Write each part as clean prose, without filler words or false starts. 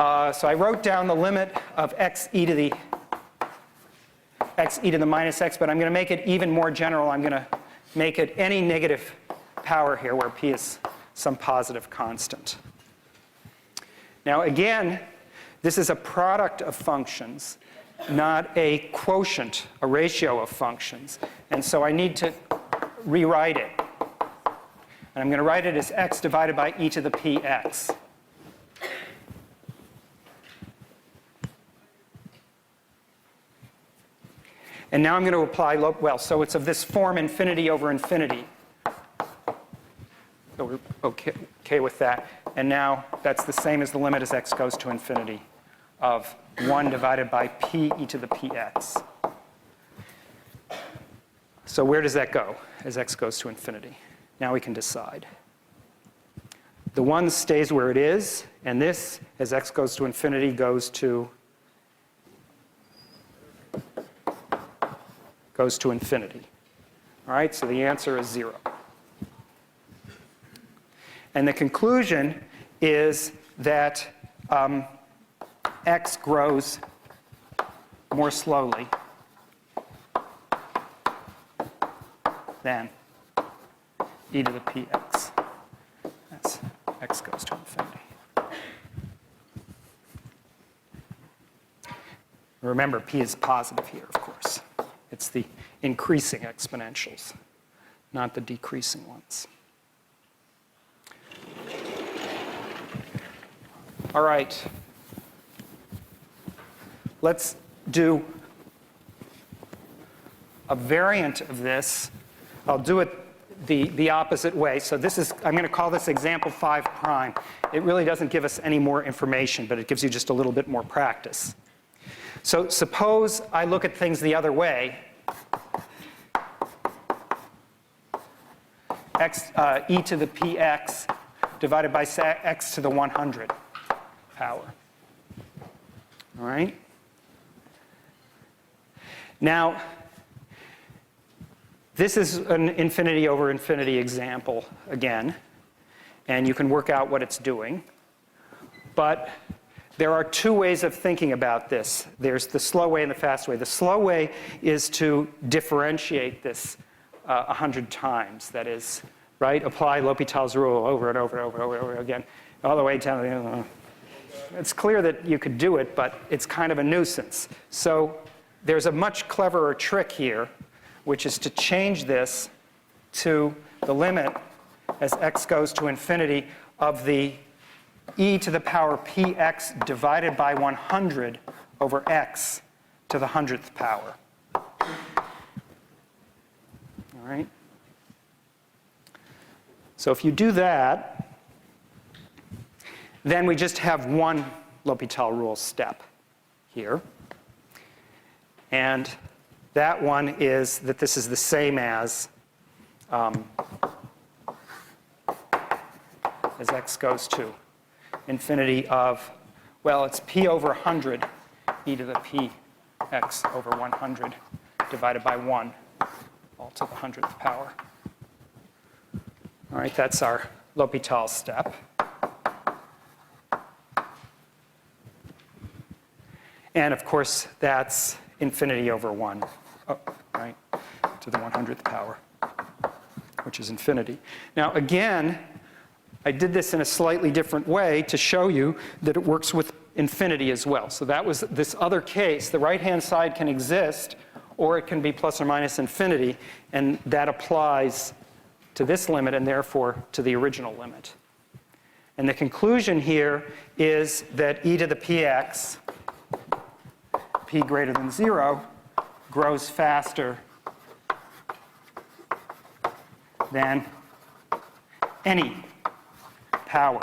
So I wrote down the limit of x e to the minus x, but I'm going to make it even more general. I'm going to make it any negative power here where p is some positive constant. Now again, this is a product of functions, not a quotient, a ratio of functions. And so I need to rewrite it. And I'm going to write it as x divided by e to the px. And now I'm going to apply, well, so it's of this form infinity over infinity. So we're okay with that. And now that's the same as the limit as x goes to infinity of 1 divided by p e to the px. So where does that go as x goes to infinity? Now we can decide. The 1 stays where it is, and this, as x goes to infinity, goes to infinity. All right, so the answer is 0. And the conclusion is that x grows more slowly than e to the px as x goes to infinity. Remember, p is positive here, of course. It's the increasing exponentials, not the decreasing ones. All right. Let's do a variant of this. I'll do it the opposite way. So this is, I'm going to call this example 5 prime. It really doesn't give us any more information, but it gives you just a little bit more practice. So suppose I look at things the other way. E to the px divided by x to the 100 power. All right? Now, this is an infinity over infinity example again, and you can work out what it's doing. But there are 2 ways of thinking about this. There's the slow way and the fast way. The slow way is to differentiate this 100 times. That is, right? Apply L'Hopital's rule over and over and over and over again, all the way down. It's clear that you could do it, but it's kind of a nuisance. So there's a much cleverer trick here, which is to change this to the limit as x goes to infinity of the e to the power px divided by 100 over x to the 100th power. All right? So if you do that, then we just have one L'Hopital rule step here. And that one is that this is the same as x goes to infinity of, well, it's p over 100 e to the px over 100 divided by 1 all to the 100th power. All right, that's our L'Hopital step. And of course, that's infinity over 1, right, to the 100th power, which is infinity. Now again, I did this in a slightly different way to show you that it works with infinity as well. So that was this other case. The right-hand side can exist, or it can be plus or minus infinity, and that applies to this limit and therefore to the original limit. And the conclusion here is that e to the px, p greater than 0, grows faster than any power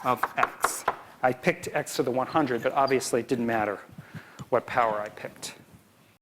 of x. I picked x to the 100, but obviously it didn't matter what power I picked.